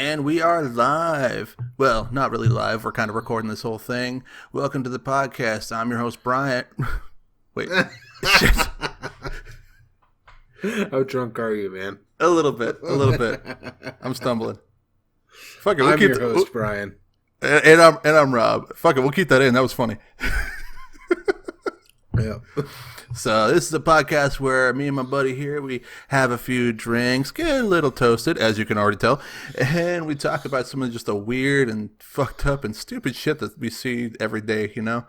And we are live. Well, not really live. We're kind of recording this whole thing. Welcome to the podcast. I'm your host, Brian. Wait. Shit. How drunk are you, man? A little bit. I'm stumbling. Fuck it. I'm your host, Brian. And I'm Rob. Fuck it. We'll keep that in. That was funny. Yeah. So this is a podcast where me and my buddy here, we have a few drinks, get a little toasted, as you can already tell, and we talk about some of just the weird and fucked up and stupid shit that we see every day, you know?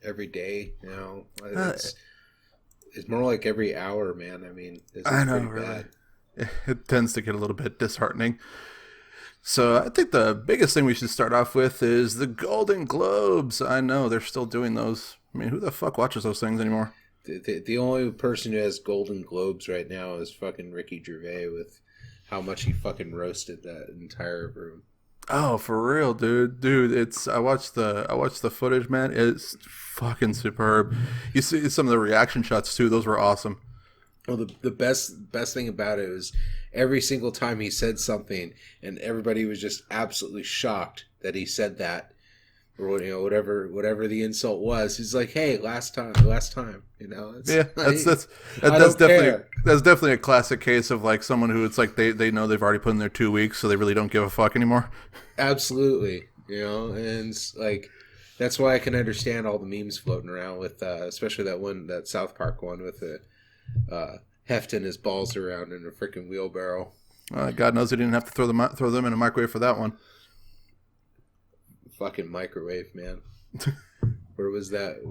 Every day, you know? It's more like every hour, man. I mean, this is I know, pretty really. bad. It tends to get a little bit disheartening. So I think the biggest thing we should start off with is the Golden Globes. I know, they're still doing those. I mean, who the fuck watches those things anymore? The only person who has Golden Globes right now is fucking Ricky Gervais with how much he fucking roasted that entire room. Oh, for real, dude. I watched the footage, man. It's fucking superb. You see some of the reaction shots too. Those were awesome. Well, the best thing about it was every single time he said something, and everybody was just absolutely shocked that he said that. Or, you know, whatever the insult was, he's like, "Hey, last time, you know." Yeah, that's definitely a classic case of like someone who it's like they know they've already put in their 2 weeks, so they really don't give a fuck anymore. Absolutely, you know, and it's like that's why I can understand all the memes floating around with, especially that South Park one with the hefting his balls around in a freaking wheelbarrow. God knows he didn't have to throw them in a microwave for that one. Fucking microwave, man. Where was that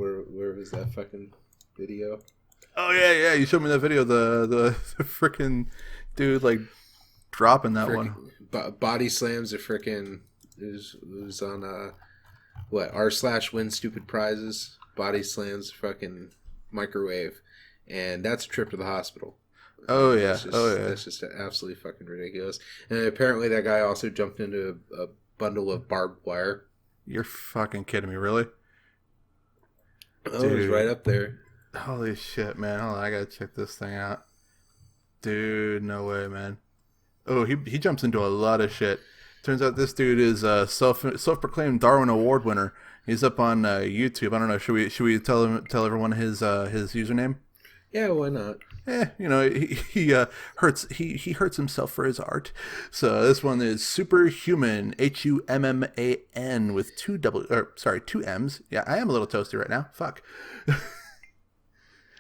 fucking video? Oh yeah, you showed me that video. The freaking dude like dropping that one. Body slams a freaking it was on r/win stupid prizes. Body slams fucking microwave, and that's a trip to the hospital. Oh yeah, That's just absolutely fucking ridiculous. And apparently that guy also jumped into a bundle of barbed wire. You're fucking kidding me, really? Oh, it was right up there. Holy shit, man. Hold on, I gotta check this thing out. Dude, no way, man. Oh, he jumps into a lot of shit. Turns out this dude is a self-proclaimed Darwin Award winner. He's up on YouTube. I don't know, should we tell everyone his username? Yeah, why not? You know, he hurts himself for his art. So this one is Superhuman, HUMMAN with two M's. Yeah, I am a little toasty right now. Fuck.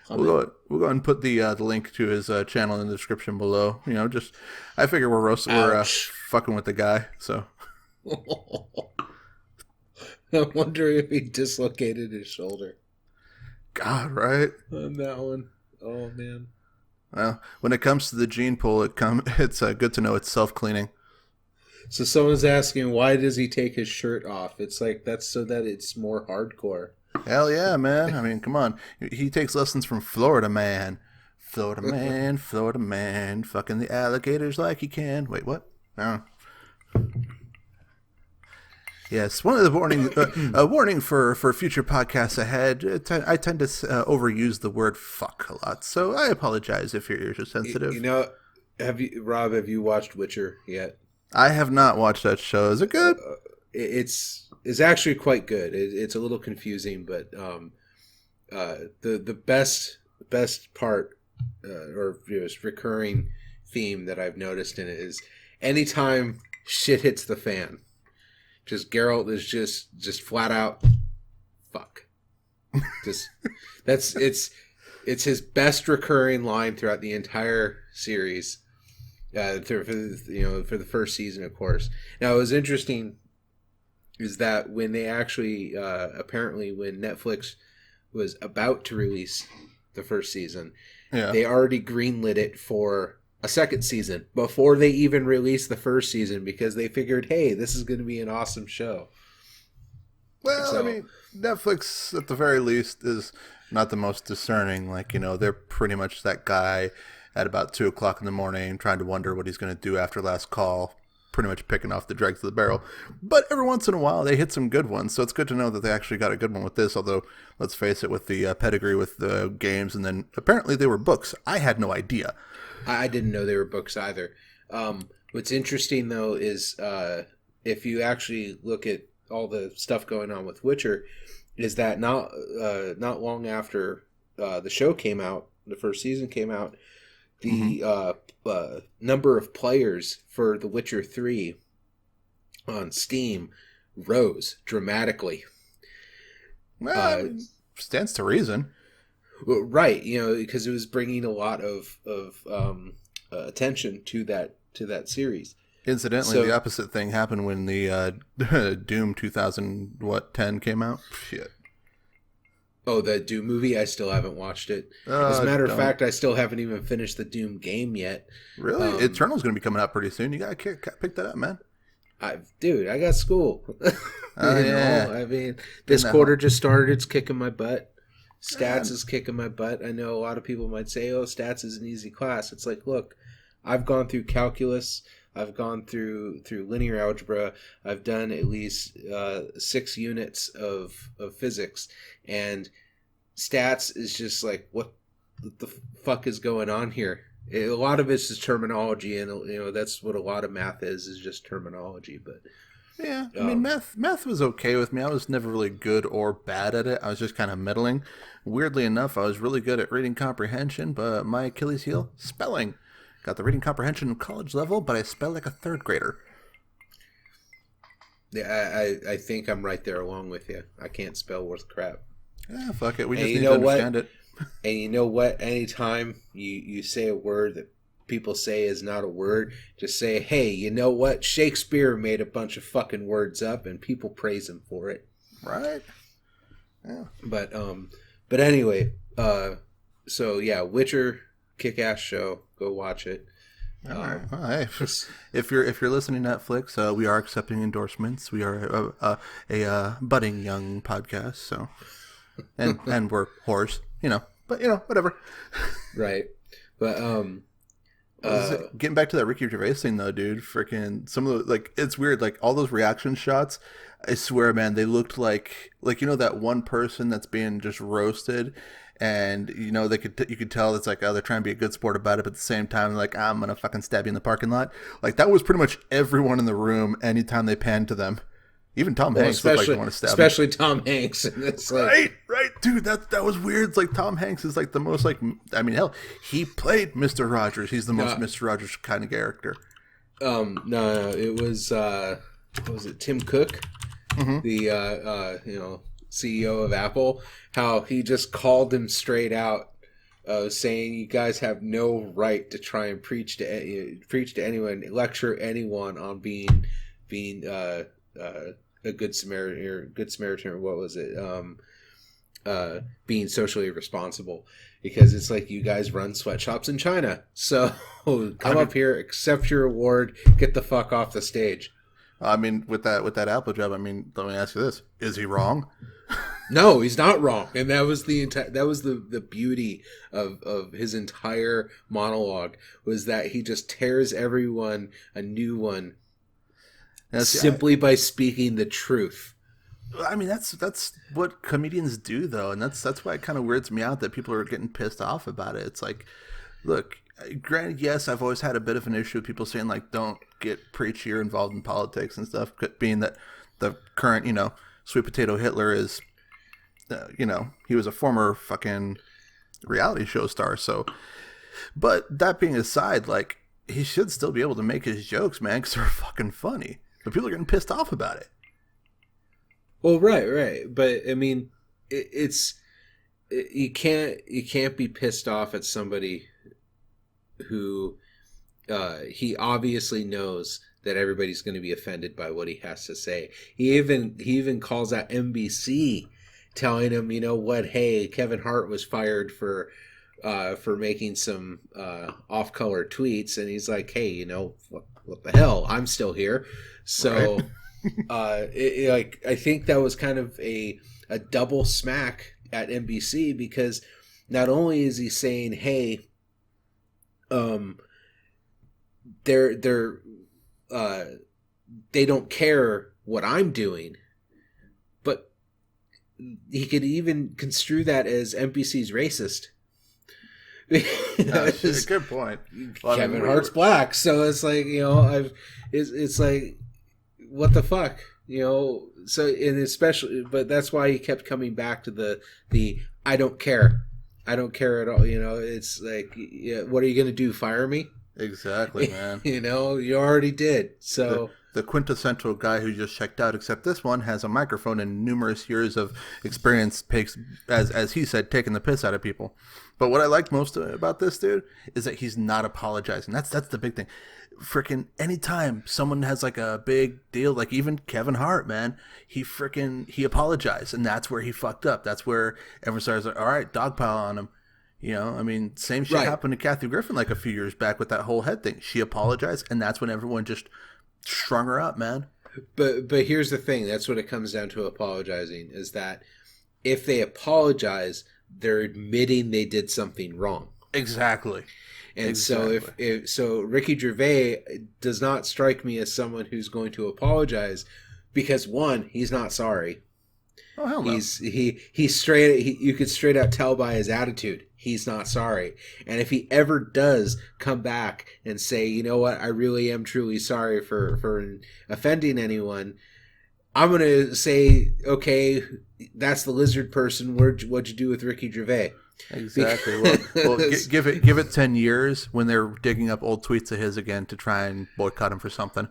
We'll go and put the link to his channel in the description below. You know, just I figure we're fucking with the guy. So. I wonder if he dislocated his shoulder. God, right? On that one. Oh man. Well, when it comes to the gene pool, it's good to know it's self-cleaning. So someone's asking, why does he take his shirt off? It's like, that's so that it's more hardcore. Hell yeah, man. I mean, come on. He takes lessons from Florida Man. Florida Man, fucking the alligators like he can. Wait, what? Oh. Yes, one of the a warning for future podcasts ahead. I tend to overuse the word "fuck" a lot, so I apologize if your ears are sensitive. You know, have you watched Witcher yet? I have not watched that show. Is it good? It's actually quite good. It's a little confusing, but the best part or recurring theme that I've noticed in it is anytime shit hits the fan. Just Geralt is just flat out fuck. It's his best recurring line throughout the entire series. For the first season, of course. Now, what was interesting is that when they actually apparently when Netflix was about to release the first season, they already greenlit it for a second season before they even released the first season because they figured, hey, this is going to be an awesome show. Well, I mean, Netflix at the very least is not the most discerning. Like, you know, they're pretty much that guy at about 2:00 in the morning trying to wonder what he's going to do after last call, pretty much picking off the dregs of the barrel. But every once in a while they hit some good ones, so it's good to know that they actually got a good one with this, although let's face it, with the pedigree with the games, and then apparently they were books. I had no idea. I didn't know they were books either. What's interesting though is if you actually look at all the stuff going on with Witcher, is that not long after the show came out, the first season came out, the number of players for The Witcher 3 on Steam rose dramatically. Well, stands to reason. Well, right, because it was bringing a lot of attention to that series. Incidentally, the opposite thing happened when the Doom 2010 came out. Shit. Oh, the Doom movie? I still haven't watched it. As a matter of fact, I still haven't even finished the Doom game yet. Really? Eternal's going to be coming out pretty soon. You got to pick that up, man. Dude, I got school. I mean, this quarter just started. It's kicking my butt. Stats is kicking my butt. I know a lot of people might say, oh, stats is an easy class. It's like, look, I've gone through calculus. I've gone through linear algebra. I've done at least 6 units of physics. And stats is just like, what the fuck is going on here? A lot of it's just terminology, and that's what a lot of math is just terminology. But yeah, I mean, math was okay with me. I was never really good or bad at it. I was just kind of middling. Weirdly enough, I was really good at reading comprehension, but my Achilles heel, spelling. Got the reading comprehension college level, but I spell like a 3rd grader. Yeah, I think I'm right there along with you. I can't spell worth crap. Yeah, fuck it. We just need to understand it. And you know what? Anytime you say a word that people say is not a word, just say, hey, you know what? Shakespeare made a bunch of fucking words up, and people praise him for it. Right. Yeah. But anyway, so yeah, Witcher, kick-ass show. Go watch it. Hey, if you're listening to Netflix, we are accepting endorsements. We are a budding young podcast, so and we're whores, but whatever. Right, but getting back to that Ricky Gervais thing though, dude, freaking some of the it's weird, all those reaction shots. I swear, man, they looked like that one person that's being just roasted. And you could tell it's like, oh, they're trying to be a good sport about it, but at the same time, like, I'm gonna fucking stab you in the parking lot. Like that was pretty much everyone in the room. Anytime they panned to them, even Tom Hanks looked like they want to stab especially him. Tom Hanks. And it's right, dude. That was weird. It's like Tom Hanks is like the most I mean, hell, he played Mr. Rogers. He's the most Mr. Rogers kind of character. No, it was what was it, Tim Cook, the CEO of Apple, how he just called him straight out, saying you guys have no right to try and preach to anyone, lecture anyone on being a good Samaritan, or what was it? Being socially responsible, because it's like, you guys run sweatshops in China, so come up here, accept your award, get the fuck off the stage. I mean, with that Apple job, I mean, let me ask you this: is he wrong? No, he's not wrong, and that was the beauty of his entire monologue, was that he just tears everyone a new one simply by speaking the truth. I mean, that's what comedians do, though, and that's why it kind of weirds me out that people are getting pissed off about it. It's like, look, granted, yes, I've always had a bit of an issue with people saying, like, don't get preachy or involved in politics and stuff, being that the current, sweet potato Hitler is, he was a former fucking reality show star. So, but that being aside, like, he should still be able to make his jokes, man, because they're fucking funny. But people are getting pissed off about it. Well, right. But I mean, you can't be pissed off at somebody who he obviously knows that everybody's going to be offended by what he has to say. He even calls out NBC, telling him, you know what, hey, Kevin Hart was fired for making some off-color tweets, and he's like, hey, what the hell, I'm still here. So right. I think that was kind of a double smack at NBC, because not only is he saying, hey, they don't care what I'm doing, but he could even construe that as NBC's racist. Shit, good point. Well, Kevin Hart's black, so it's like, it's like, what the fuck, So, and especially, but that's why he kept coming back to the I don't care at all. It's like, what are you gonna do? Fire me? Exactly, man. You already did. So the quintessential guy who just checked out, except this one has a microphone and numerous years of experience, as he said, taking the piss out of people. But what I like most about this dude is that he's not apologizing. That's the big thing. Freaking anytime someone has like a big deal, like even Kevin Hart, man, he apologized, and that's where he fucked up. That's where everyone starts like, all right, dogpile on him. Same shit happened to Kathy Griffin like a few years back with that whole head thing. She apologized, and that's when everyone just strung her up, man. But here's the thing. That's what it comes down to, apologizing, is that if they apologize, they're admitting they did something wrong. Exactly. And so so Ricky Gervais does not strike me as someone who's going to apologize because, one, he's not sorry. Oh, hell no. He's straight. You could straight out tell by his attitude he's not sorry. And if he ever does come back and say, you know what, I really am truly sorry for offending anyone, I'm gonna say, okay, that's the lizard person. What'd you do with Ricky Gervais? Exactly. Well, give it 10 years when they're digging up old tweets of his again to try and boycott him for something.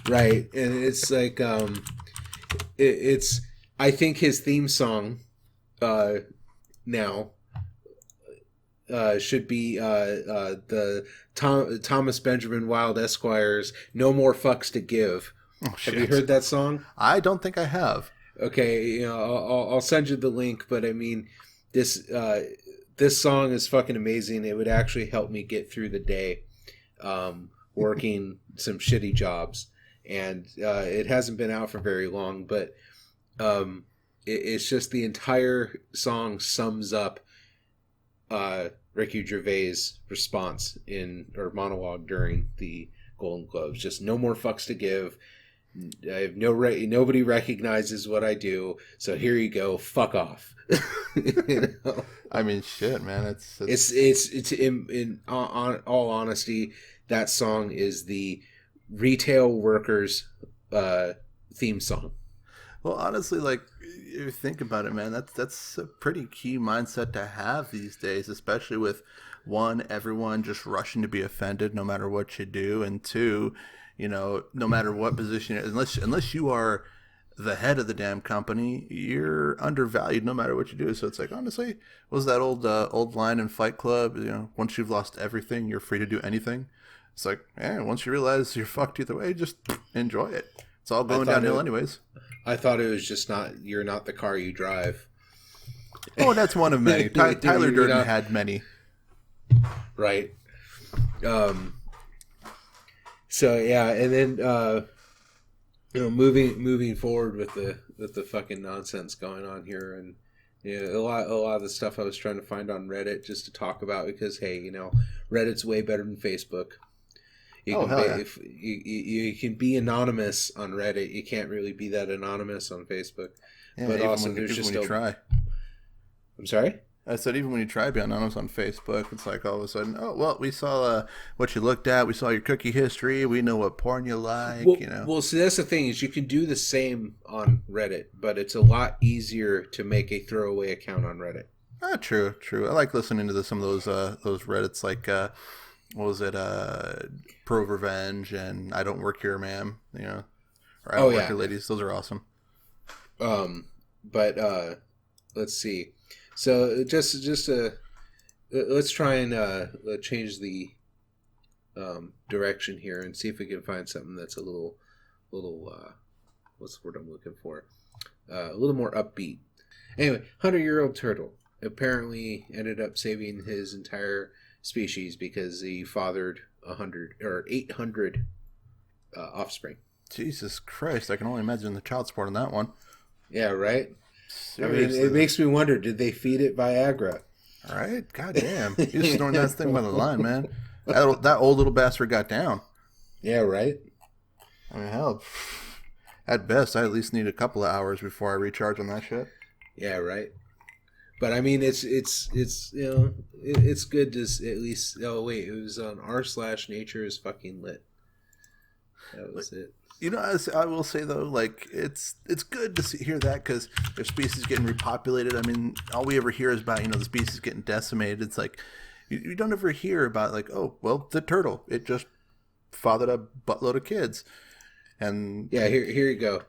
Right, and it's like I think his theme song now should be the Thomas Benjamin Wilde Esquire's "No More Fucks to Give." Oh, shit. Have you heard that song? I don't think I have. Okay, I'll send you the link, but I mean, this song is fucking amazing. It would actually help me get through the day, working some shitty jobs, and it hasn't been out for very long, but it's just the entire song sums up Ricky Gervais' response or monologue during the Golden Globes. Just no more fucks to give. I have nobody recognizes what I do, so here you go. Fuck off. I mean, shit, man. It's in all honesty, that song is the retail workers theme song. Well, honestly, like, if you think about it, man, that's a pretty key mindset to have these days, especially with, one, everyone just rushing to be offended no matter what you do, and two, no matter what position, unless you are the head of the damn company, you're undervalued no matter what you do. So it's like, honestly, what was that old line in Fight Club? Once you've lost everything, you're free to do anything. It's like, once you realize you're fucked either way, just enjoy it. It's all going downhill anyways. I thought it was just you're not the car you drive. Oh, that's one of many. Tyler Durden had many. Right. So yeah, and then moving forward with the fucking nonsense going on here, and a lot of the stuff I was trying to find on Reddit just to talk about, because hey, Reddit's way better than Facebook. You can be anonymous on Reddit. You can't really be that anonymous on Facebook. Yeah, but also there's just when you try. I'm sorry? I said even when you try to be anonymous on Facebook, it's like all of a sudden, oh, well, we saw what you looked at. We saw your cookie history. We know what porn you like, Well, see, that's the thing, is you can do the same on Reddit, but it's a lot easier to make a throwaway account on Reddit. True. I like listening to some of those Reddits, like, what was it, Pro Revenge and I Don't Work Here, Ma'am, or I Don't Work Here, Ladies. Those are awesome. But let's see. So just let's try and change the direction here and see if we can find something that's a little what's the word I'm looking for? A little more upbeat. Anyway, 100-year-old turtle apparently ended up saving his entire species because he fathered 800 offspring. Jesus Christ! I can only imagine the child support on that one. Yeah, right. Seriously. I mean, it makes me wonder, did they feed it Viagra? All right, goddamn, you're snoring that thing by the line, man. That old little bastard got down. Yeah, right. I mean, hell, at best, I at least need a couple of hours before I recharge on that shit. Yeah, right. But I mean, it's it's good to at least. Oh wait, it was on r/nature is fucking lit. That was it. As I will say though, like it's good to hear that because their species getting repopulated. I mean, all we ever hear is about the species getting decimated. It's like you don't ever hear about like, oh well, the turtle, it just fathered a buttload of kids, and yeah, here you go.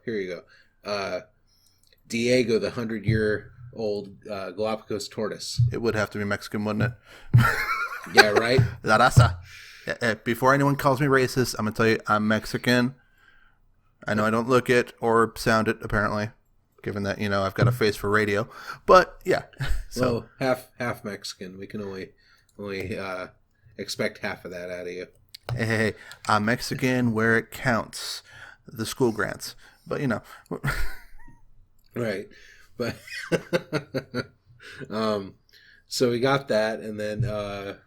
Diego, the 100-year-old Galapagos tortoise. It would have to be Mexican, wouldn't it? Yeah, right. La raza. Before anyone calls me racist, I'm gonna tell you I'm Mexican. I know I don't look it or sound it, apparently, given that, I've got a face for radio. But, yeah. So half Mexican. We can only expect half of that out of you. Hey, I'm Mexican where it counts. The school grants. But, Right. But, so we got that, and then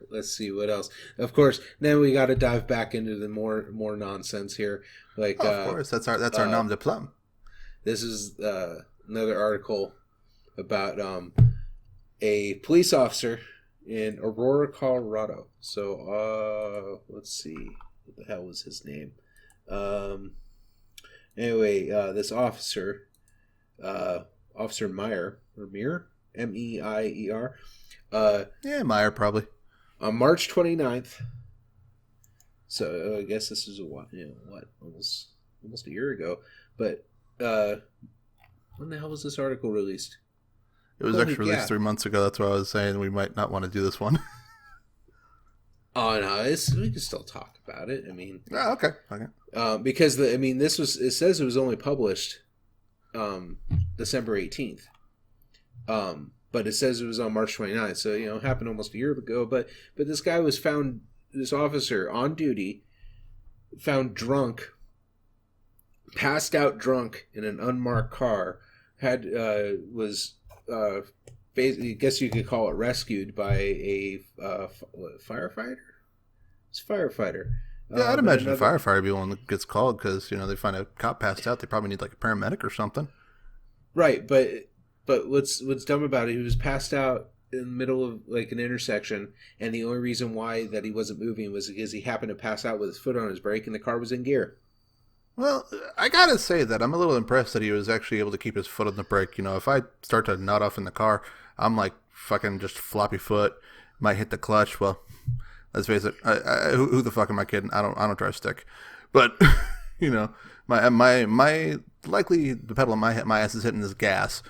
let's see what else. Of course, then we got to dive back into the more nonsense here. Like, of course, that's our nom de plume. This is another article about a police officer in Aurora, Colorado. So let's see, what the hell was his name? Anyway, this officer, Officer Meyer or Meyer, Meier. Yeah, Meyer probably. On March 29th. So I guess this is almost a year ago. But when the hell was this article released? It was actually released 3 months ago. That's why I was saying we might not want to do this one. Oh no, we can still talk about it. I mean, okay. Because it says it was only published December 18th. But it says it was on March 29th, so it happened almost a year ago. But this guy was found. This officer on duty found drunk, passed out drunk in an unmarked car. Was basically, I guess you could call it, rescued by a firefighter. It's a firefighter. Yeah, I'd imagine a firefighter would be one that gets called because they find a cop passed out. They probably need like a paramedic or something. Right, but what's dumb about it? He was passed out in the middle of like an intersection, and the only reason why that he wasn't moving was because he happened to pass out with his foot on his brake, and the car was in gear. Well, I gotta say that I'm a little impressed that he was actually able to keep his foot on the brake. If I start to nod off in the car, I'm like fucking just floppy foot. Might hit the clutch. Well, let's face it. Who the fuck am I kidding? I don't drive stick, but my likely the pedal in my ass is hitting this gas.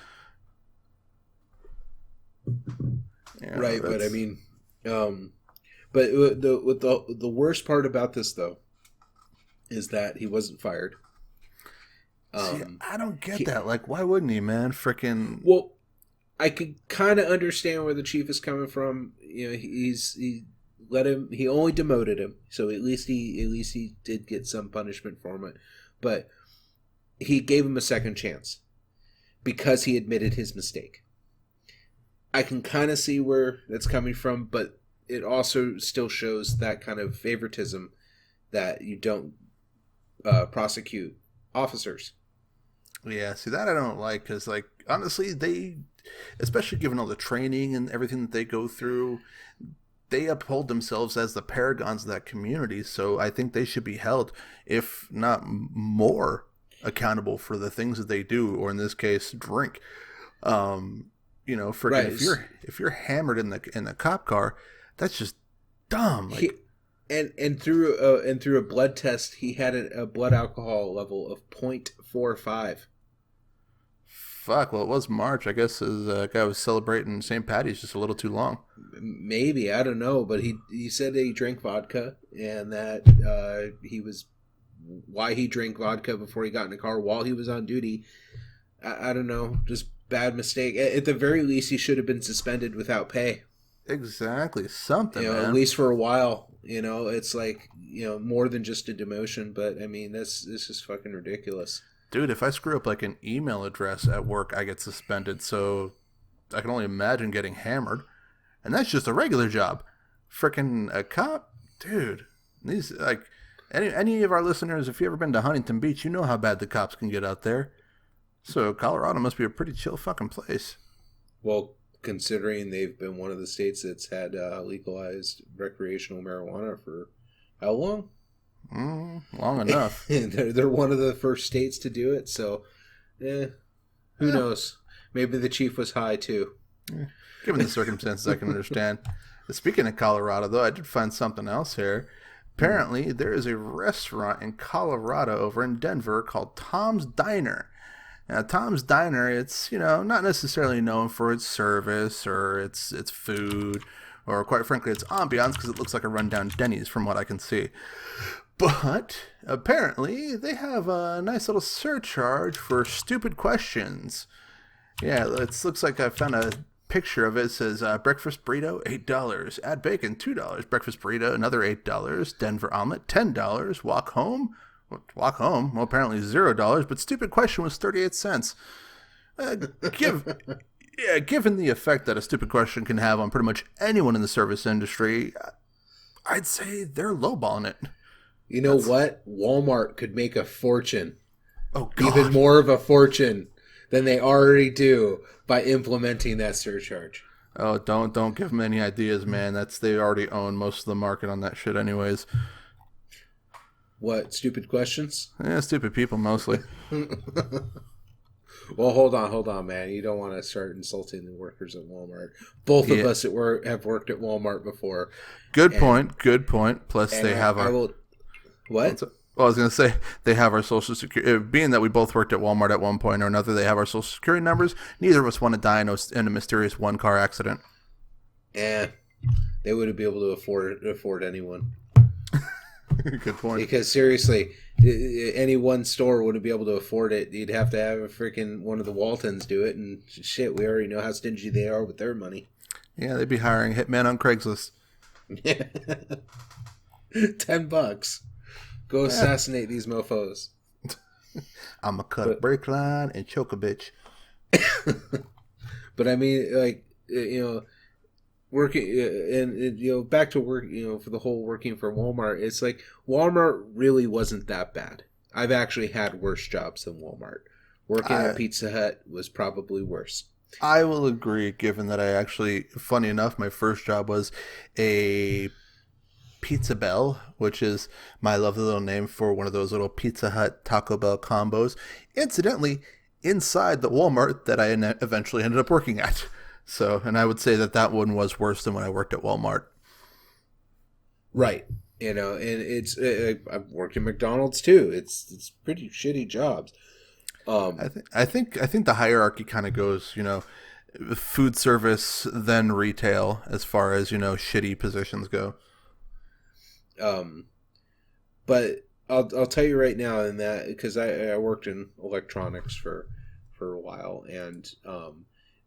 Yeah, right, but I mean, but the worst part about this though is that he wasn't fired. See, I don't get that. Like, why wouldn't he, man? Freaking. Well, I could kind of understand where the chief is coming from. He only demoted him, so at least he did get some punishment for it. But he gave him a second chance because he admitted his mistake. I can kind of see where that's coming from, but it also still shows that kind of favoritism that you don't prosecute officers. Yeah, see, that I don't like because, like, honestly, they, especially given all the training and everything that they go through, they uphold themselves as the paragons of that community. So I think they should be held, if not more, accountable for the things that they do, or in this case, drink. Right. if you're hammered in the cop car, that's just dumb. Like, and through a blood test, he had a blood alcohol level of 0.45. Fuck. Well, it was March. I guess his guy was celebrating St. Patty's just a little too long. Maybe, I don't know, but he said that he drank vodka and that why he drank vodka before he got in the car while he was on duty. I don't know, just bad mistake. At the very least, he should have been suspended without pay. Exactly, something. Man. At least for a while. It's like more than just a demotion. But I mean, this is fucking ridiculous. Dude, if I screw up like an email address at work, I get suspended. So I can only imagine getting hammered, and that's just a regular job. Freaking a cop, dude. These like any of our listeners, if you ever been to Huntington Beach, you know how bad the cops can get out there. So Colorado must be a pretty chill fucking place. Well, considering they've been one of the states that's had legalized recreational marijuana for how long? Long enough. They're one of the first states to do it, so who knows? Maybe the chief was high too. Yeah. Given the circumstances, I can understand. Speaking of Colorado, though, I did find something else here. Apparently, there is a restaurant in Colorado over in Denver called Tom's Diner. Now, Tom's Diner, it's, not necessarily known for its service or its food or, quite frankly, its ambiance, because it looks like a rundown Denny's from what I can see. But apparently, they have a nice little surcharge for stupid questions. Yeah, it looks like I found a picture of it. It says breakfast burrito $8, add bacon $2, breakfast burrito another $8, Denver omelet $10, walk home. Well, apparently $0, but stupid question was 38 cents. Given the effect that a stupid question can have on pretty much anyone in the service industry, I'd say they're lowballing it. You know what? Walmart could make a fortune. Oh, God. Even more of a fortune than they already do by implementing that surcharge. Oh, don't give them any ideas, man. They already own most of the market on that shit anyways. What, stupid questions? Yeah, stupid people mostly. Well, hold on, man. You don't want to start insulting the workers at Walmart. Both of us have worked at Walmart before. Good point. Plus, they have our... What? Well, I was going to say, they have our social security. Being that we both worked at Walmart at one point or another, they have our social security numbers. Neither of us want to die in a mysterious one-car accident. They wouldn't be able to afford anyone. Good point. Because seriously, any one store wouldn't be able to afford it. You'd have to have a freaking one of the Waltons do it, and shit, we already know how stingy they are with their money. Yeah, they'd be hiring a hitman on Craigslist. $10. Go assassinate these mofos. I'm going to cut a brake line and choke a bitch. But I mean, working and back to work, for the whole working for Walmart, it's like Walmart really wasn't that bad. I've actually had worse jobs than Walmart. Working at Pizza Hut was probably worse. I will agree, given that funny enough, my first job was a Pizza Bell, which is my lovely little name for one of those little Pizza Hut Taco Bell combos. Incidentally, inside the Walmart that I eventually ended up working at. So, and I would say that one was worse than when I worked at Walmart. Right. And it's I've worked at McDonald's too. It's pretty shitty jobs. I think the hierarchy kind of goes, food service, then retail, as far as, shitty positions go. But I'll tell you right now, in that, because I worked in electronics for a while, and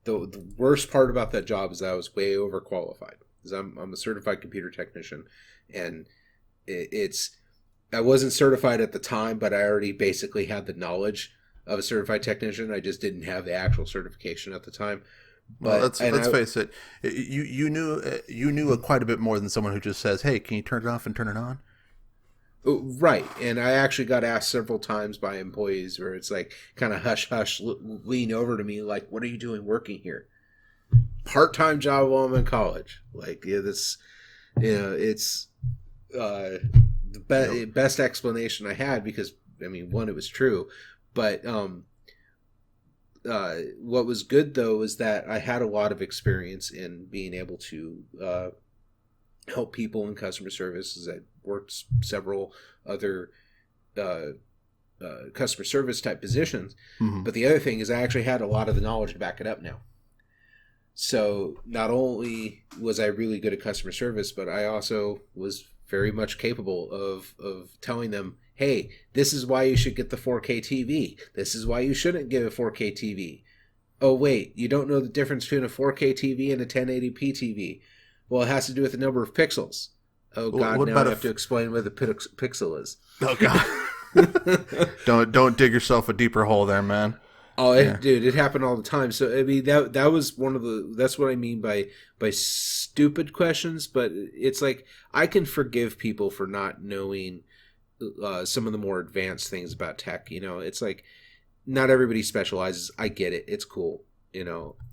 the worst part about that job is that I was way overqualified, because I'm a certified computer technician, and I wasn't certified at the time, but I already basically had the knowledge of a certified technician. I just didn't have the actual certification at the time. But let's face it, you knew quite a bit more than someone who just says, "Hey, can you turn it off and turn it on?" Right, and I actually got asked several times by employees where it's like kind of hush hush, lean over to me like, "What are you doing working here?" Part-time job while I'm in college. Like, it's the best explanation I had, because one, it was true, but what was good though is that I had a lot of experience in being able to help people in customer service. I worked several other customer service type positions. Mm-hmm. But the other thing is I actually had a lot of the knowledge to back it up now. So not only was I really good at customer service, but I also was very much capable of telling them, hey, this is why you should get the 4K TV. This is why you shouldn't get a 4K TV. Oh, wait, you don't know the difference between a 4K TV and a 1080p TV. Well, it has to do with the number of pixels. Oh, God, now I have to explain what the pixel is. Oh, God. Don't dig yourself a deeper hole there, man. Oh, dude, it happened all the time. So, that was that's what I mean by stupid questions. But it's like, I can forgive people for not knowing some of the more advanced things about tech. It's like, not everybody specializes. I get it. It's cool.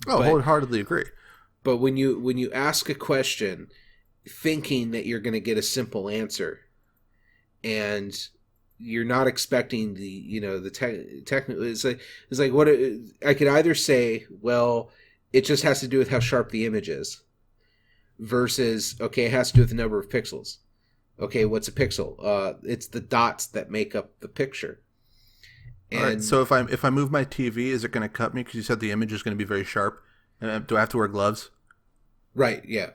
Wholeheartedly agree. But when you ask a question thinking that you're going to get a simple answer, and you're not expecting the technical, it's like what I could either say, well, it just has to do with how sharp the image is, versus, okay, it has to do with the number of pixels. Okay, what's a pixel? It's the dots that make up the picture. And all right, so if I move my TV, is it going to cut me? Because you said the image is going to be very sharp. Do I have to wear gloves? Right. Yeah.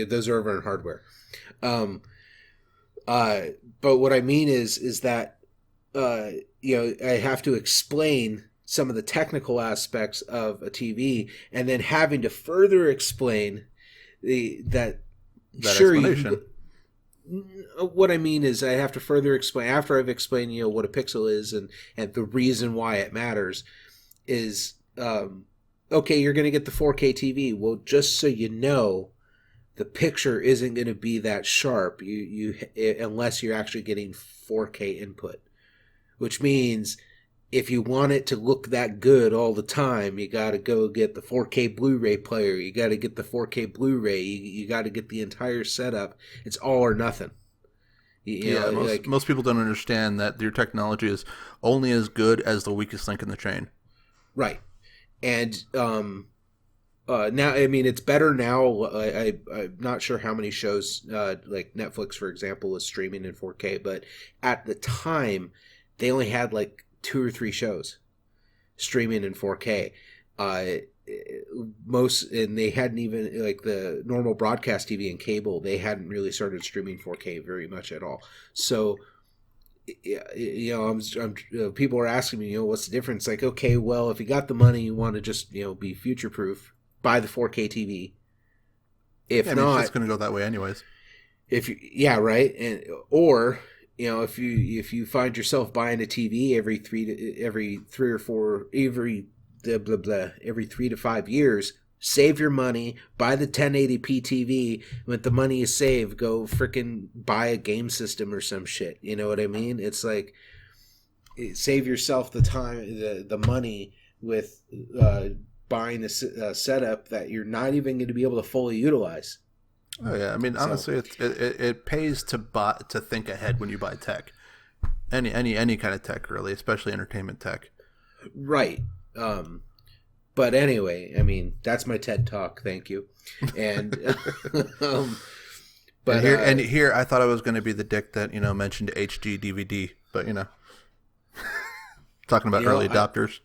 Those are over in hardware. But what I mean is that I have to explain some of the technical aspects of a TV, and then having to further explain that sure, explanation. What I mean is I have to further explain, after I've explained what a pixel is and the reason why it matters is okay, you're going to get the 4K TV. Well, just so you know, the picture isn't going to be that sharp unless you're actually getting 4K input, which means if you want it to look that good all the time, you got to go get the 4K Blu-ray player. You got to get the 4K Blu-ray. You got to get the entire setup. It's all or nothing. Most people don't understand that your technology is only as good as the weakest link in the chain. Right. And now, I mean, it's better now. I'm not sure how many shows, like Netflix, for example, is streaming in 4K, but at the time, they only had like 2 or 3 shows streaming in 4K. And they hadn't even, like the normal broadcast TV and cable, they hadn't really started streaming 4K very much at all. So, people are asking me, what's the difference? Like, okay, well, if you got the money, you want to just, be future proof, buy the 4K TV. If not, it's going to go that way anyways. Right, or if you find yourself buying a TV every 3 to 5 years, save your money, buy the 1080p TV. With the money you save, go freaking buy a game system or some shit. You know what I mean? It's like, save yourself the time, the money with buying a setup that you're not even going to be able to fully utilize. Oh yeah, I mean, honestly, it pays to think ahead when you buy tech, any kind of tech, really, especially entertainment tech. Right. But anyway, I mean, that's my TED Talk. Thank you. And but here, I thought I was going to be the dick that mentioned HD DVD, but talking about early adopters.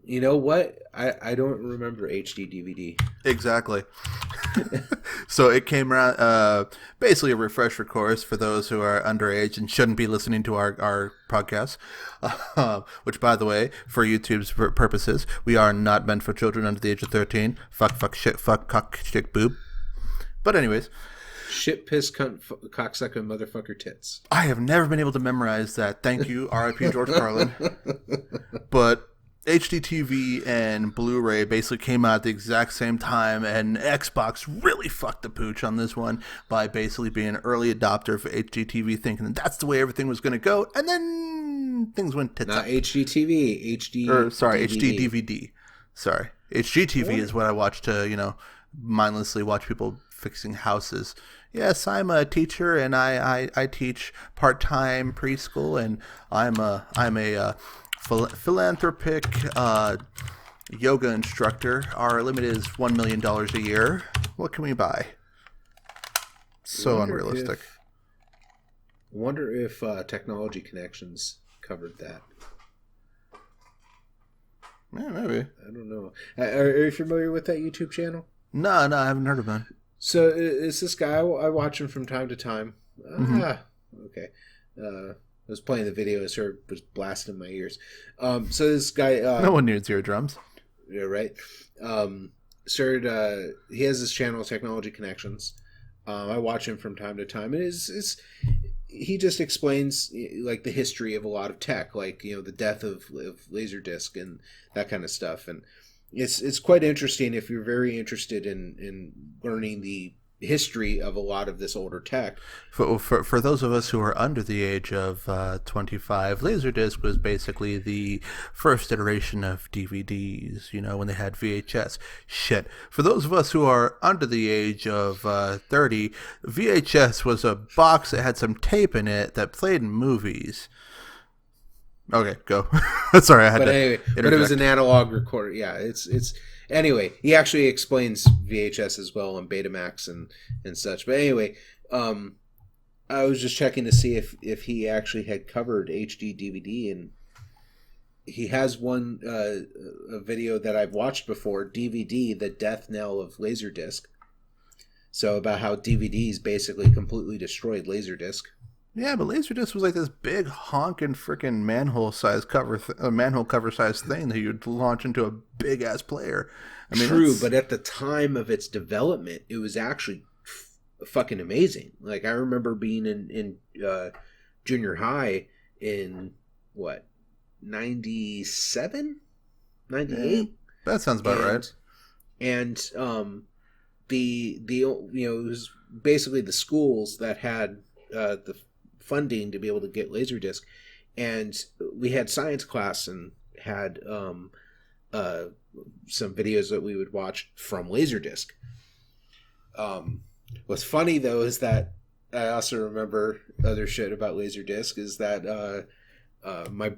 You know what? I don't remember HD DVD. Exactly. So it came around, basically a refresher course for those who are underage and shouldn't be listening to our podcast, which, by the way, for YouTube's purposes, we are not meant for children under the age of 13. Fuck, shit, fuck, cock, shit, boob. But anyways. Shit, piss, cunt, cocksucker, motherfucker, tits. I have never been able to memorize that. Thank you, R.I.P. George Carlin. But HDTV and Blu-ray basically came out at the exact same time, and Xbox really fucked the pooch on this one by basically being an early adopter for HDTV, thinking that that's the way everything was going to go, and then things went tits up. Not HDTV, HD DVD. Sorry, HGTV is what I watch to mindlessly watch people fixing houses. Yes, I'm a teacher, and I teach part-time preschool, and I'm a philanthropic yoga instructor. Our limit is $1 million a year. What can we buy? So unrealistic. I wonder if Technology Connections covered that. Yeah, maybe. I don't know. Are you familiar with that YouTube channel? No, I haven't heard of that. So it's this guy. I watch him from time to time. Okay. I was playing the video and sort of was blasting my ears. So this guy... no one needs eardrums. Yeah, right. He has this channel, Technology Connections. I watch him from time to time. And he just explains like the history of a lot of tech, like the death of Laserdisc and that kind of stuff. And it's quite interesting if you're very interested in learning the history of a lot of this older tech. For those of us who are under the age of 25, Laserdisc was basically the first iteration of DVDs, when they had VHS. Shit. For those of us who are under the age of 30, VHS was a box that had some tape in it that played in movies. Okay, go. Sorry, I had to interject. But it was an analog recorder. Yeah, it's anyway, he actually explains VHS as well on Betamax and such. But anyway, I was just checking to see if he actually had covered HD DVD, and he has one a video that I've watched before, DVD, the death knell of Laserdisc. So about how DVDs basically completely destroyed Laserdisc. Yeah, but Laserdisc was like this big honking freaking manhole cover size thing that you'd launch into a big ass player. I mean, true, but at the time of its development, it was actually fucking amazing. Like, I remember being in junior high in what, 97, 98. Yeah, that sounds about right. And the it was basically the schools that had the funding to be able to get Laserdisc, and we had science class and had some videos that we would watch from Laserdisc. What's funny though is that I also remember other shit about Laserdisc is that my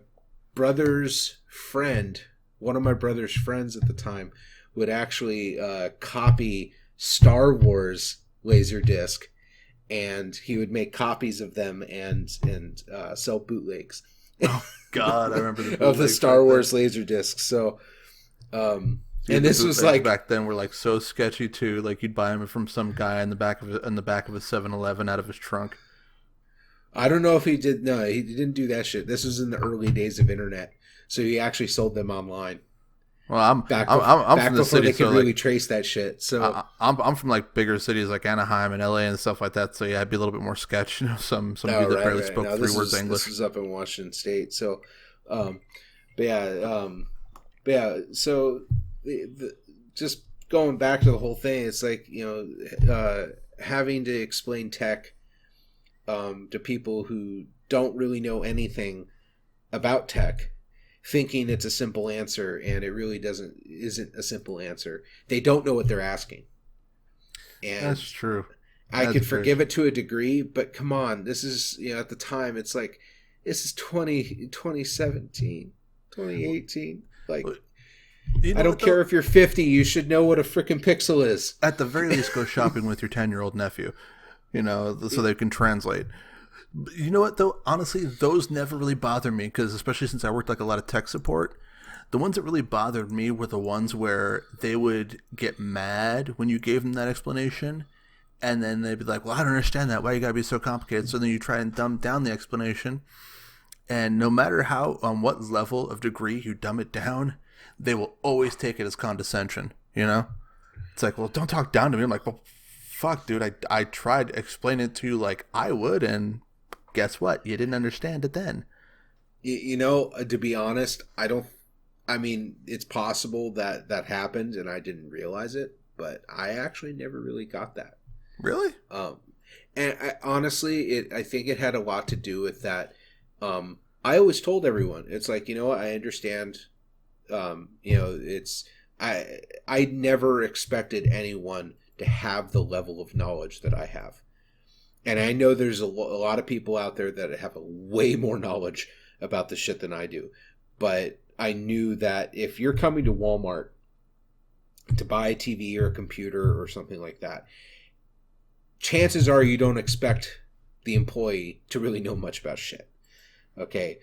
brother's friend, one of my brother's friends at the time, would actually copy Star Wars Laserdisc, and he would make copies of them and sell bootlegs. Oh God, I remember the of the Star Wars Laserdisc. So, and this was like back then were like so sketchy too. Like you'd buy them from some guy in the back of a 7-Eleven out of his trunk. I don't know if he did. No, he didn't do that shit. This was in the early days of internet, so he actually sold them online. Well, I'm from the city, they could so really like, trace that shit. So I'm from like bigger cities like Anaheim and LA and stuff like that. So yeah, I'd be a little bit more sketch. Some dude that barely spoke no, 3 words English. This was up in Washington State. So, but yeah. So just going back to the whole thing, it's like having to explain tech to people who don't really know anything about tech, thinking it's a simple answer, and it really isn't a simple answer. They don't know what they're asking. And that's true. I could forgive it to a degree, but come on, this is, at the time, it's like, this is 2017, 2018. Like, I don't care if you're 50, you should know what a freaking pixel is. At the very least, go shopping with your 10-year-old nephew, so they can translate. You know what, though? Honestly, those never really bothered me, because especially since I worked like a lot of tech support, the ones that really bothered me were the ones where they would get mad when you gave them that explanation, and then they'd be like, well, I don't understand that. Why you gotta be so complicated? So then you try and dumb down the explanation, and no matter on what level of degree you dumb it down, they will always take it as condescension, It's like, well, don't talk down to me. I'm like, well, fuck, dude, I tried to explain it to you like I would, and guess what? You didn't understand it then. To be honest, it's possible that happened and I didn't realize it, but I actually never really got that. Really? And I think it had a lot to do with that. I always told everyone, it's like, I understand, I never expected anyone to have the level of knowledge that I have. And I know there's a lot of people out there that have a way more knowledge about the shit than I do. But I knew that if you're coming to Walmart to buy a TV or a computer or something like that, chances are you don't expect the employee to really know much about shit. Okay?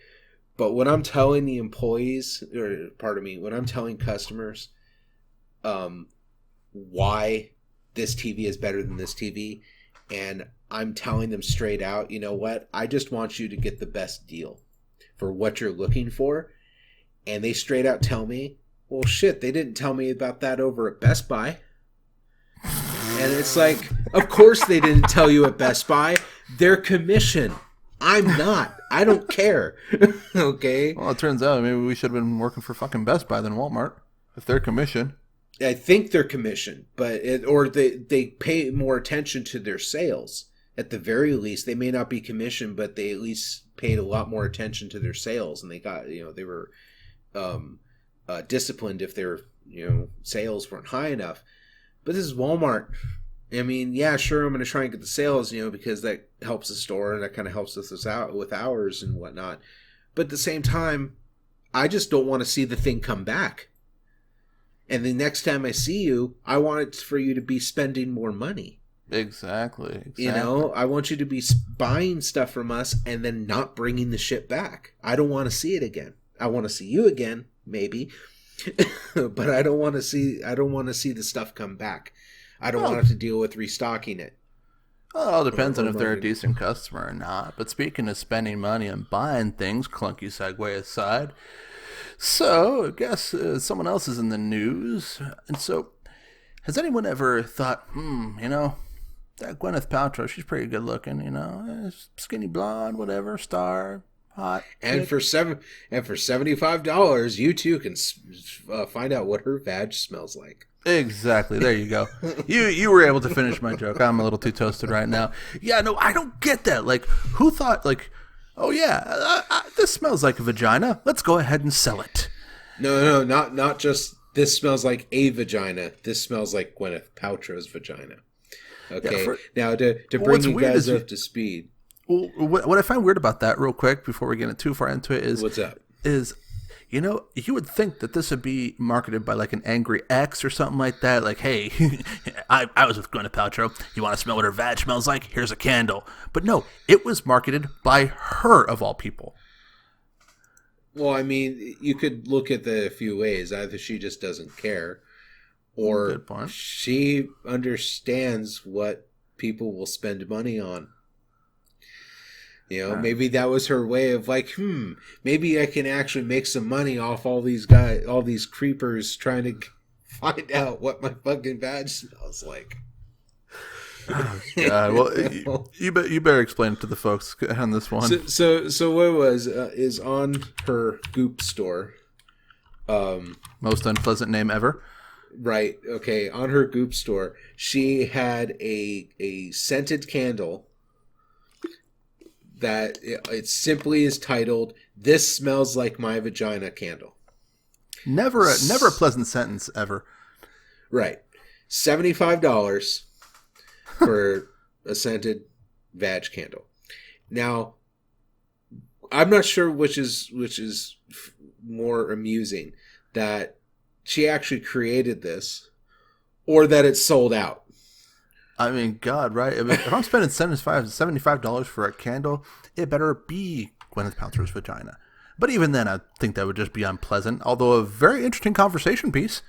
But when I'm telling the employees, when I'm telling customers why this TV is better than this TV, and I'm telling them straight out, you know what? I just want you to get the best deal for what you're looking for. And they straight out tell me, well, shit, they didn't tell me about that over at Best Buy. And it's like, of course they didn't tell you at Best Buy. They're commission. I'm not. I don't care. Okay? Well, it turns out maybe we should have been working for fucking Best Buy than Walmart. If they're commission. I think they're commissioned, but they pay more attention to their sales. At the very least, they may not be commissioned, but they at least paid a lot more attention to their sales, and they got, they were disciplined if their sales weren't high enough. But this is Walmart. I mean, yeah, sure, I'm going to try and get the sales, because that helps the store and that kind of helps us out with hours and whatnot. But at the same time, I just don't want to see the thing come back. And the next time I see you, I want it for you to be spending more money. Exactly. I want you to be buying stuff from us and then not bringing the shit back. I don't want to see it again. I want to see you again, maybe, but I don't want to see the stuff come back. I don't want to have to deal with restocking it. Well, it all depends on if they're a decent customer or not. But speaking of spending money and buying things, clunky segue aside. So, I guess someone else is in the news. And so, has anyone ever thought, that Gwyneth Paltrow, she's pretty good looking, skinny blonde, whatever, star, hot. And for $75, you too can find out what her vag smells like. Exactly. There you go. You were able to finish my joke. I'm a little too toasted right now. Yeah, no, I don't get that. Like, who thought, oh yeah, this smells like a vagina. Let's go ahead and sell it. No, not just this smells like a vagina. This smells like Gwyneth Paltrow's vagina. Okay. Now to bring you guys up to speed. Well, what I find weird about that, real quick, before we get too far into it, is what's up? You would think that this would be marketed by an angry ex or something like that. Like, hey, I was with Gwyneth Paltrow. You want to smell what her vag smells like? Here's a candle. But no, it was marketed by her, of all people. Well, I mean, you could look at it a few ways. Either she just doesn't care, or she understands what people will spend money on. Maybe that was her way of maybe I can actually make some money off all these creepers trying to find out what my fucking badge smells like. Oh, God. Well, you better explain it to the folks on this one. So what it was is on her Goop store. Most unpleasant name ever. Right. Okay. On her Goop store, she had a scented candle that it simply is titled "This Smells Like My Vagina" candle. Never a pleasant sentence ever. Right. $75 for a scented vag candle. Now, I'm not sure which is more amusing, that she actually created this or that it's sold out. I mean, God, right? I mean, if I'm spending $75 for a candle, it better be Gwyneth Paltrow's vagina. But even then, I think that would just be unpleasant, although a very interesting conversation piece.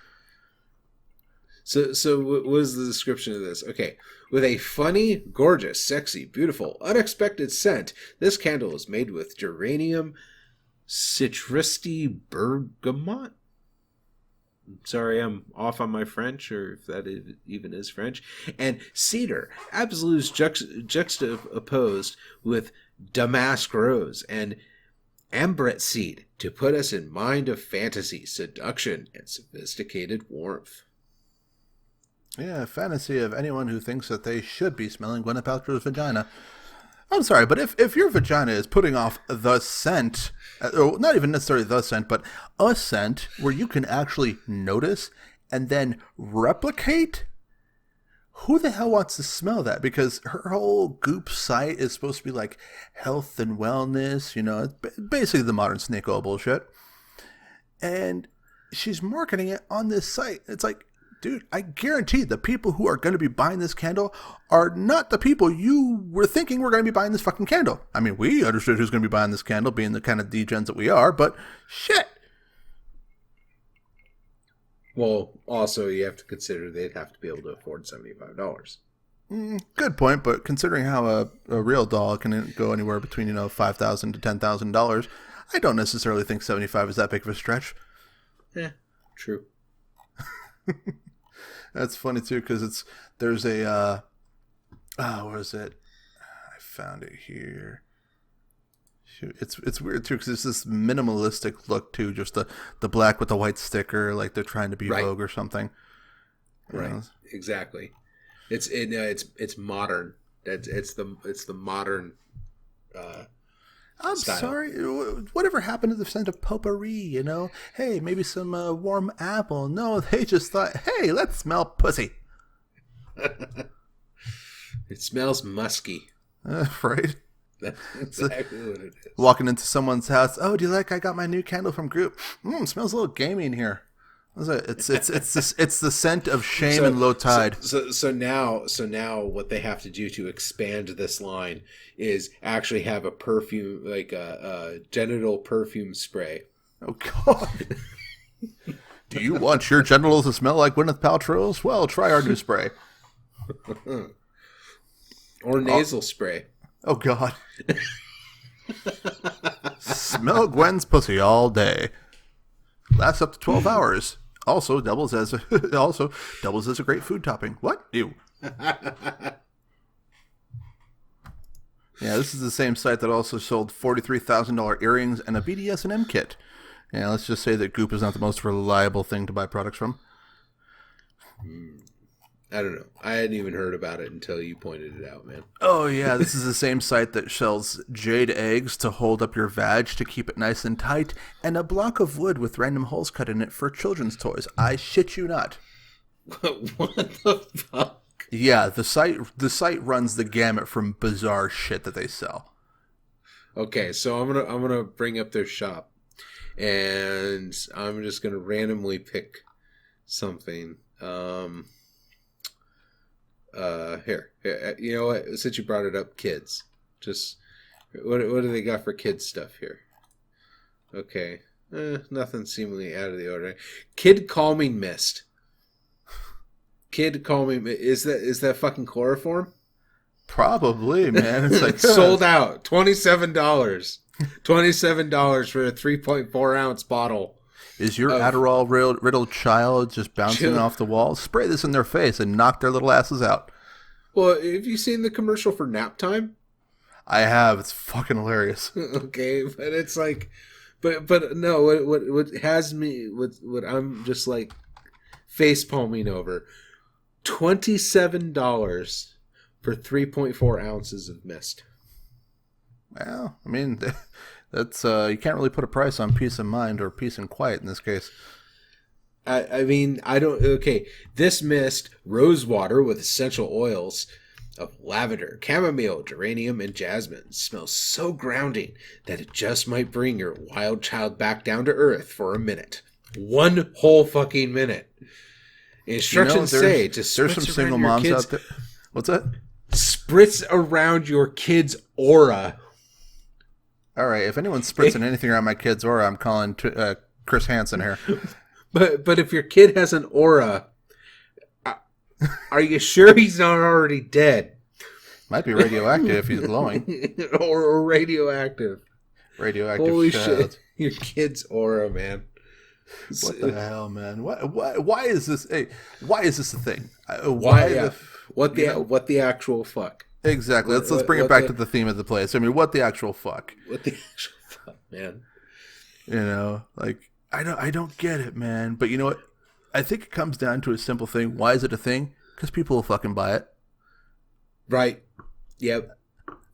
So what is the description of this? Okay. With a funny, gorgeous, sexy, beautiful, unexpected scent, this candle is made with geranium, citristi bergamot. Sorry, I'm off on my French, or if that even is French. And cedar, absolute juxtaposed with damask rose and ambret seed to put us in mind of fantasy, seduction, and sophisticated warmth. Yeah, fantasy of anyone who thinks that they should be smelling Gwyneth Paltrow's vagina. I'm sorry, but if your vagina is putting off the scent, or not even necessarily the scent, but a scent where you can actually notice and then replicate, who the hell wants to smell that? Because her whole Goop site is supposed to be like health and wellness, it's basically the modern snake oil bullshit. And she's marketing it on this site. It's like, dude, I guarantee the people who are going to be buying this candle are not the people you were thinking were going to be buying this fucking candle. I mean, we understood who's going to be buying this candle, being the kind of degens that we are, but shit. Well, also, you have to consider they'd have to be able to afford $75. Good point, but considering how a real doll can go anywhere between, $5,000 to $10,000, I don't necessarily think $75 is that big of a stretch. Yeah, true. That's funny too, because there's a what is it? I found it here. Shoot, it's weird too, because it's this minimalistic look too, just the black with the white sticker, like they're trying to be Vogue or something. Right. know? Exactly. It's modern. It's the modern. I'm style. sorry. Whatever happened to the scent of potpourri? You know, hey, maybe some warm apple. No, they just thought, hey, let's smell pussy. It smells musky. Right. That's exactly what it is. Walking into someone's house. Oh, do you like? I got my new candle from Group. Smells a little gamey in here. It's the scent of shame and low tide. So now what they have to do to expand this line is actually have a perfume, like a genital perfume spray. Oh God! Do you want your genitals to smell like Gwyneth Paltrow's? Well, try our new spray. Or nasal spray. Oh God! Smell Gwen's pussy all day. Lasts up to 12 hours. Also doubles as a great food topping. What? Ew. Yeah, this is the same site that also sold $43,000 earrings and a BDS&M kit. Yeah, let's just say that Goop is not the most reliable thing to buy products from. I don't know. I hadn't even heard about it until you pointed it out, man. Oh, yeah, this is the same site that sells jade eggs to hold up your vag to keep it nice and tight, and a block of wood with random holes cut in it for children's toys. I shit you not. What the fuck? Yeah, the site runs the gamut from bizarre shit that they sell. Okay, so I'm gonna bring up their shop, and I'm just gonna randomly pick something. Here, you know what? Since you brought it up, kids. Just what do they got for kids stuff here? Okay, nothing seemingly out of the ordinary. Kid calming mist. Kid calming is that fucking chloroform? Probably, man. It's like sold out. $27. $27 for a 3.4 ounce bottle. Is your Adderall riddled child just bouncing off the wall? Spray this in their face and knock their little asses out. Well, have you seen the commercial for nap time? I have. It's fucking hilarious. Okay, but it's like, but no. What has me? What I'm just like face palming over. $27 for 3.4 ounces of mist. Well, I mean, that's you can't really put a price on peace of mind or peace and quiet in this case. I mean, I don't. Okay, this mist, rose water with essential oils of lavender, chamomile, geranium, and jasmine, smells so grounding that it just might bring your wild child back down to earth for a minute. One whole fucking minute. Instructions say to spritz there's some single moms out there. What's that? Spritz around your kid's aura. All right, if anyone's spritzing anything around my kid's aura, I'm calling Chris Hansen here. But if your kid has an aura, are you sure he's not already dead? Might be radioactive if he's glowing. or radioactive. Radioactive. Holy child. shit! Your kid's aura, man. What the hell, man? Why is this? Hey, why is this a thing? What the actual fuck? Exactly. Let's bring it back to the theme of the place. I mean, what the actual fuck? What the actual fuck, man? You know, like I don't get it, man. But you know what? I think it comes down to a simple thing. Why is it a thing? Because people will fucking buy it. Right. Yep.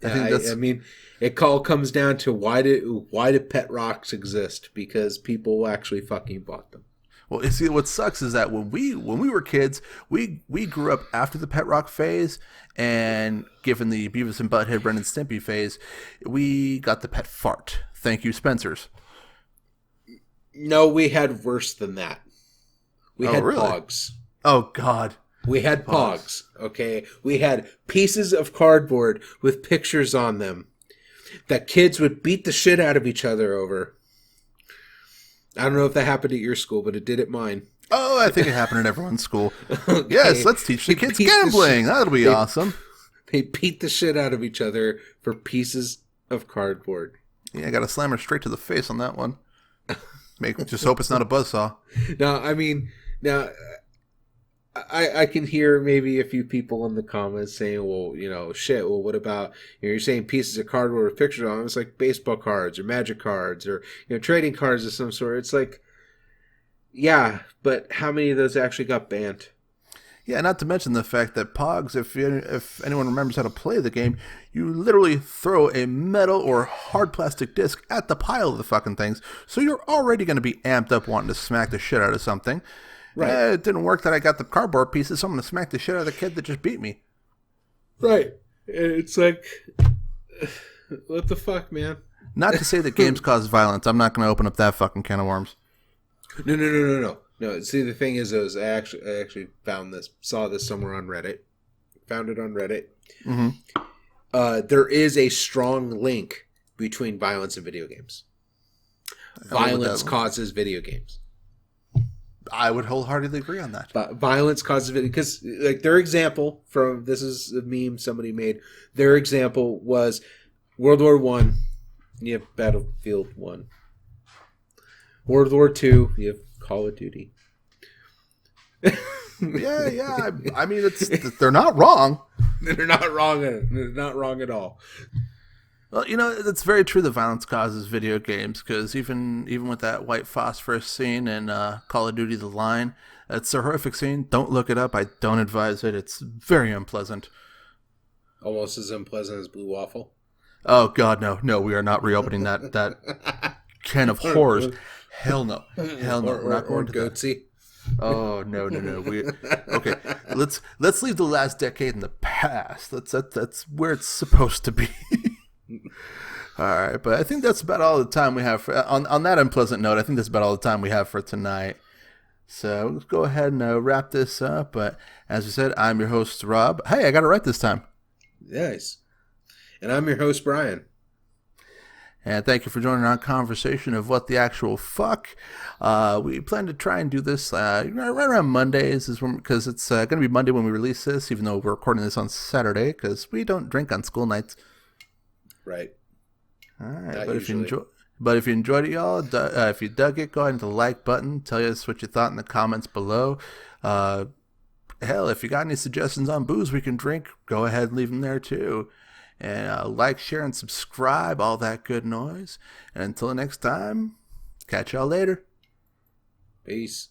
I mean, it all comes down to why do pet rocks exist? Because people actually fucking bought them. Well, see, what sucks is that when we were kids, we grew up after the pet rock phase, and given the Beavis and Butthead, Ren and Stimpy phase, we got the pet fart. Thank you, Spencers. No, we had worse than that. We had really? Pogs. Oh God. We had Pogs, okay? We had pieces of cardboard with pictures on them that kids would beat the shit out of each other over. I don't know if that happened at your school, but it did at mine. Oh, I think it happened at everyone's school. Okay. Yes, let's teach the kids gambling. That'll be awesome. They beat the shit out of each other for pieces of cardboard. Yeah, I got to slam her straight to the face on that one. Just hope it's not a buzzsaw. I can hear maybe a few people in the comments saying, well, you know, shit, well, what about, you know, you're saying pieces of cardboard with pictures on them. It's like baseball cards or magic cards or, you know, trading cards of some sort. It's like, yeah, but how many of those actually got banned? Yeah, not to mention the fact that Pogs, if anyone remembers how to play the game, you literally throw a metal or hard plastic disc at the pile of the fucking things, so you're already going to be amped up wanting to smack the shit out of something. Right. It didn't work that I got the cardboard pieces, so I'm going to smack the shit out of the kid that just beat me. Right. It's like, what the fuck, man? Not to say that games cause violence. I'm not going to open up that fucking can of worms. No. No, see, the thing is I actually saw this somewhere on Reddit. Found it on Reddit. Mm-hmm. There is a strong link between violence and video games. Violence causes video games. I would wholeheartedly agree on that. But violence causes video, because like their example from, this is a meme somebody made. Their example was World War One. You have Battlefield 1. World War II. You have Call of Duty. Yeah. I mean, they're not wrong. They're not wrong. They're not wrong at all. Well, it's very true that violence causes video games, because even with that white phosphorus scene in Call of Duty: The Line, it's a horrific scene. Don't look it up. I don't advise it. It's very unpleasant. Almost as unpleasant as Blue Waffle. Oh God, no! We are not reopening that can of horrors. Hell no! We're not going to Goatsy. Oh no! Okay, let's leave the last decade in the past. That's where it's supposed to be. All right, but I think that's about all the time we have on that unpleasant note. I think that's about all the time we have for tonight. So let's go ahead and wrap this up. But as we said, I'm your host Rob. Hey, I got it right this time. Nice. And I'm your host, Brian. And thank you for joining our conversation of what the actual fuck. We plan to try and do this right around Mondays, because it's going to be Monday when we release this, even though we're recording this on Saturday, because we don't drink on school nights. Right. All right. But if you enjoyed it, y'all, if you dug it, go ahead and hit the like button. Tell us what you thought in the comments below. Hell, if you got any suggestions on booze we can drink, go ahead and leave them there too. And like, share, and subscribe, all that good noise. And until next time, catch y'all later. Peace.